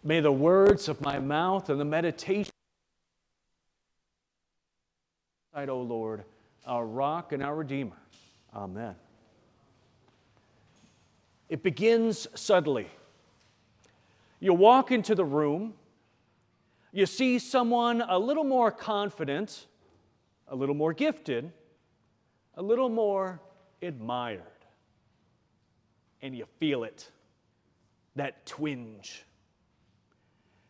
May the words of my mouth and the meditation, O Lord, our rock and our Redeemer. Amen. It begins subtly. You walk into the room, you see someone a little more confident, a little more gifted, a little more admired. And you feel it, that twinge.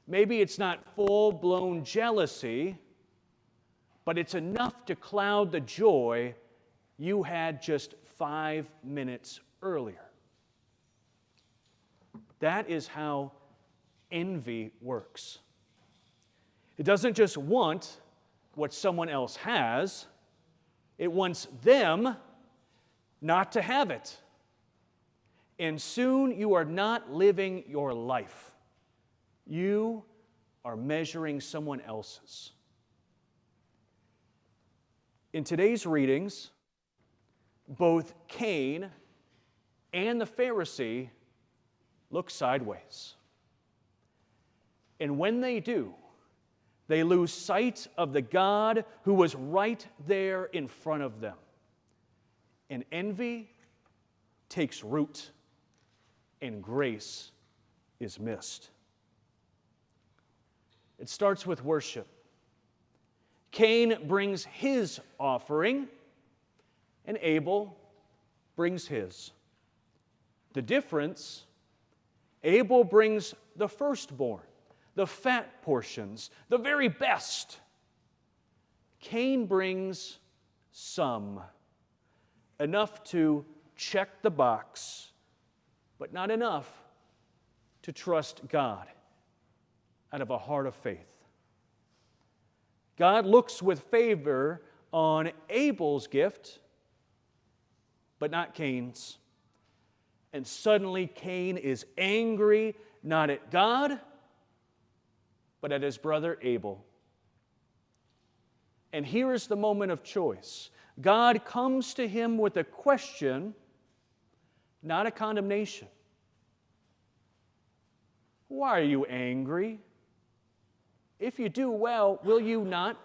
Maybe it's not full-blown jealousy, but it's enough to cloud the joy you had just 5 minutes earlier. That is how envy works. It doesn't just want what someone else has, it wants them not to have it. And soon you are not living your life. You are measuring someone else's. In today's readings, both Cain and the Pharisee look sideways. And when they do, they lose sight of the God who was right there in front of them. And envy takes root, and grace is missed. It starts with worship. Cain brings his offering, and Abel brings his. The difference, Abel brings the firstborn, the fat portions, the very best. Cain brings some, enough to check the box, but not enough to trust God out of a heart of faith. God looks with favor on Abel's gift, but not Cain's. And suddenly Cain is angry, not at God, but at his brother Abel. And here is the moment of choice. God comes to him with a question, not a condemnation. Why are you angry? If you do well, will you not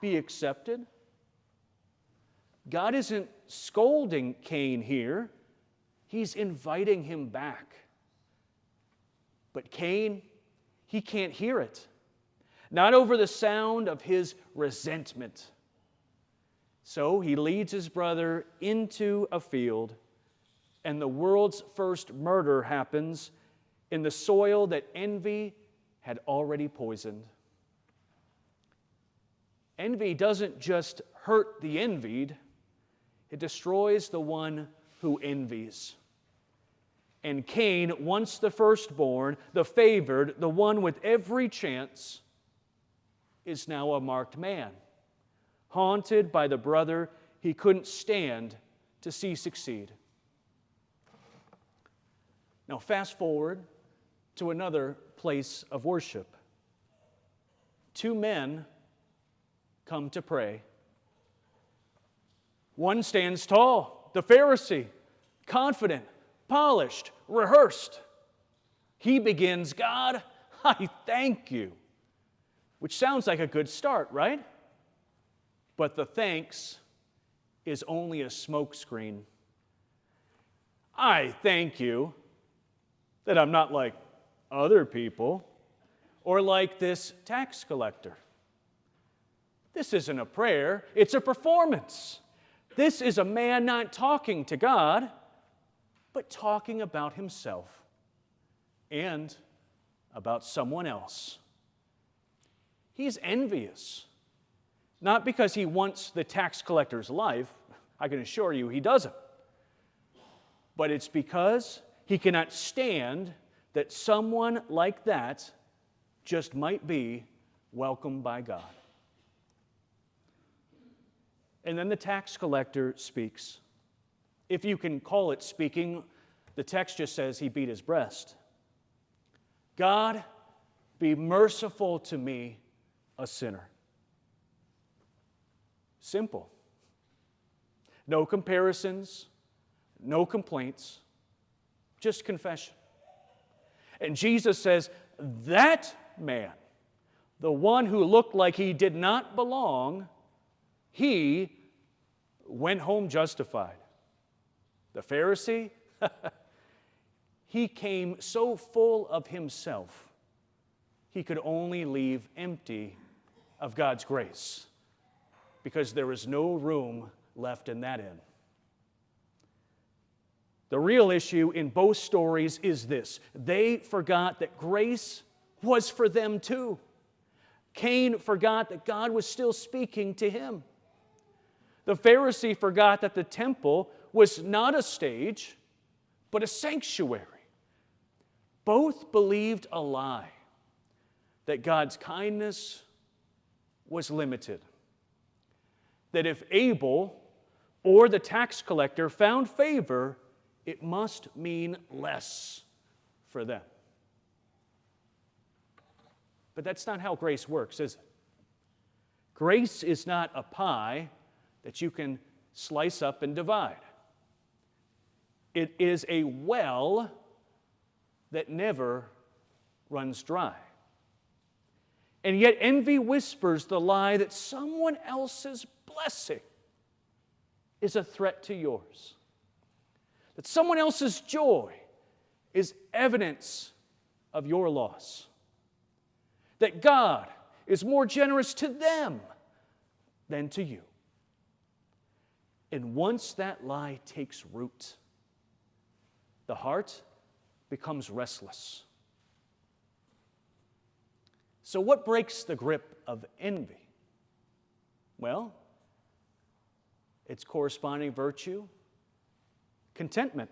be accepted? God isn't scolding Cain here. He's inviting him back. But Cain, he can't hear it. Not over the sound of his resentment. So he leads his brother into a field, and the world's first murder happens in the soil that envy had already poisoned. Envy doesn't just hurt the envied, it destroys the one who envies. And Cain, once the firstborn, the favored, the one with every chance, is now a marked man, haunted by the brother he couldn't stand to see succeed. Now fast forward to another place of worship. Two men come to pray. One stands tall, the Pharisee, confident, polished, rehearsed. He begins, God, I thank you. Which sounds like a good start, right? But the thanks is only a smokescreen. I thank you that I'm not like other people or like this tax collector. This isn't a prayer, it's a performance. This is a man not talking to God, but talking about himself and about someone else. He's envious, not because he wants the tax collector's life. I can assure you he doesn't. But it's because he cannot stand that someone like that just might be welcomed by God. And then the tax collector speaks. If you can call it speaking, the text just says he beat his breast. God, be merciful to me, a sinner. Simple. No comparisons, no complaints, just confession. And Jesus says, that man, the one who looked like he did not belong, he went home justified. The Pharisee, he came so full of himself, he could only leave empty of God's grace, because there was no room left in that inn. The real issue in both stories is this: they forgot that grace was for them too. Cain forgot that God was still speaking to him. The Pharisee forgot that the temple was not a stage, but a sanctuary. Both believed a lie, that God's kindness was limited. That if Abel or the tax collector found favor, it must mean less for them. But that's not how grace works, is it? Grace is not a pie that you can slice up and divide. It is a well that never runs dry. And yet envy whispers the lie that someone else's blessing is a threat to yours. That someone else's joy is evidence of your loss. That God is more generous to them than to you. And once that lie takes root, the heart becomes restless. So what breaks the grip of envy? Well, its corresponding virtue, contentment.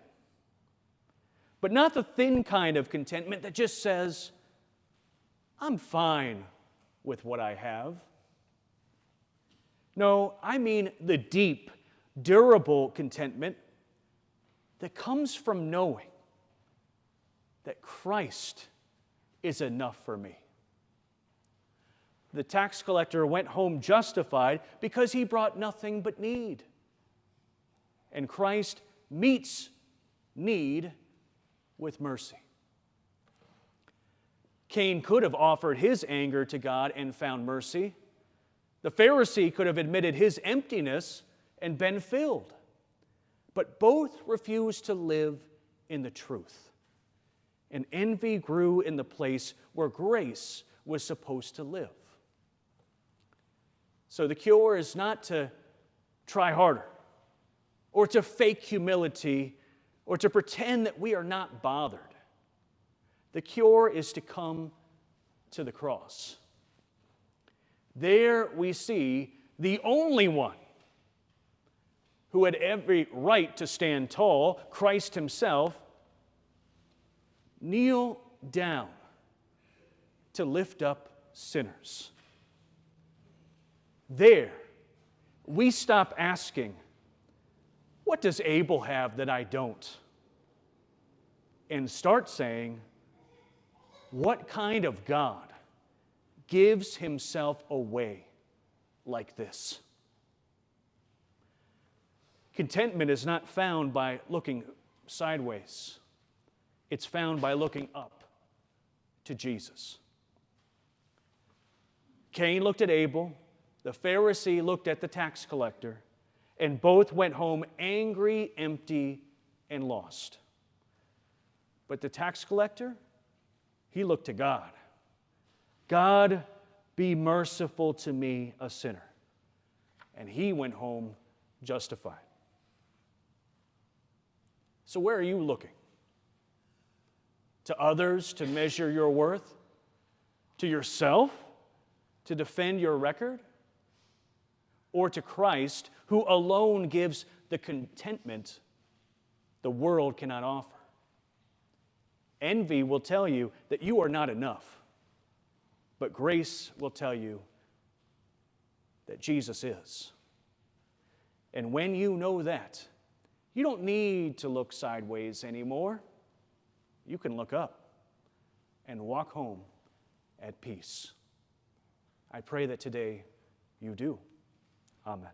But not the thin kind of contentment that just says, I'm fine with what I have. No, I mean the deep, durable contentment that comes from knowing that Christ is enough for me. The tax collector went home justified because he brought nothing but need. And Christ meets need with mercy. Cain could have offered his anger to God and found mercy. The Pharisee could have admitted his emptiness and been filled. But both refused to live in the truth. And envy grew in the place where grace was supposed to live. So the cure is not to try harder, or to fake humility, or to pretend that we are not bothered. The cure is to come to the cross. There we see the only one who had every right to stand tall, Christ himself, kneel down to lift up sinners. There, we stop asking, what does Abel have that I don't? And start saying, what kind of God gives himself away like this? Contentment is not found by looking sideways. It's found by looking up to Jesus. Cain looked at Abel, the Pharisee looked at the tax collector, and both went home angry, empty, and lost. But the tax collector, he looked to God. God, be merciful to me, a sinner. And he went home justified. So where are you looking? To others to measure your worth? To yourself to defend your record? Or to Christ, who alone gives the contentment the world cannot offer? Envy will tell you that you are not enough, but grace will tell you that Jesus is. And when you know that, you don't need to look sideways anymore. You can look up and walk home at peace. I pray that today you do. Amen.